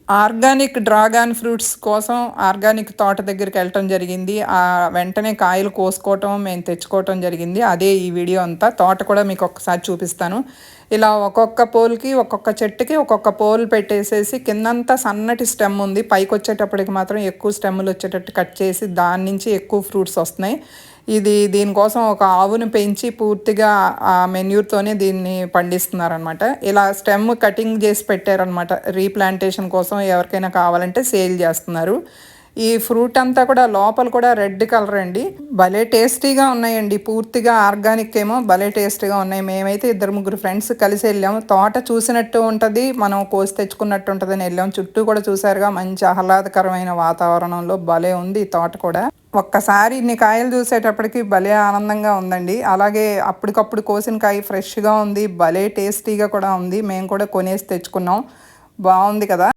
Organic dragon fruits కోసం organic తోట దగ్గరికెళ్ళటం జరిగింది. వెంటనే కాయలు కోసుకోవటం, మేము తెచ్చుకోవటం జరిగింది. అదే ఈ వీడియో అంతా. తోట కూడా మీకొక్కసారి చూపిస్తాను. ఇలా ఒక్కొక్క పోల్‌కి, ఒక్కొక్క చెట్టుకి ఒక్కొక్క పోల్ పెట్టేసేసి కిందంతా సన్నటి స్టెమ్ ఉంది. పైకొచ్చేటప్పటికి మాత్రం ఎక్కువ స్టెమ్‌లొచ్చేటట్టు కట్ చేసి దాని నుంచి ఎక్కువ ఫ్రూట్స్ వస్తున్నాయి. దీనికోసం ఒక ఆవును పెంచి పూర్తిగా ఆ మెన్యూర్‌తోనే దీన్ని పండిస్తున్నారనమాట. ఇలా స్టెమ్ కటింగ్ జేసి పెట్టారనమాట. రీప్లాంటేషన్ కోసం ఎవరికైనా కావాలంటే సేల్ జేస్తున్నారు. ఈ ఫ్రూట్ అంతా కూడా లోపల కూడా రెడ్ కలర్ అండి. భలే టేస్టీగా ఉన్నాయండి. పూర్తిగా ఆర్గానిక్ ఏమో భలే టేస్టీగా ఉన్నాయి. మేమైతే ఇద్దరు ముగ్గురు ఫ్రెండ్స్ కలిసి వెళ్ళాము. తోట చూసినట్టు ఉంటది. మనం కోసి తెచ్చుకున్నట్టు ఉంటదని వెళ్ళాం. చుట్టూ కూడా చూసారుగా మంచి ఆహ్లాదకరమైన వాతావరణంలో భలే ఉంది ఈ తోట కూడా. ఒక్కసారి ఇన్ని కాయలు చూసేటప్పటికి భలే ఆనందంగా ఉందండి. అలాగే అప్పటికప్పుడు కోసిన కాయ ఫ్రెష్‌గా ఉంది. భలే టేస్టీగా కూడా ఉంది. మేము కూడా కొనేసి తెచ్చుకున్నాం. బావుంది కదా!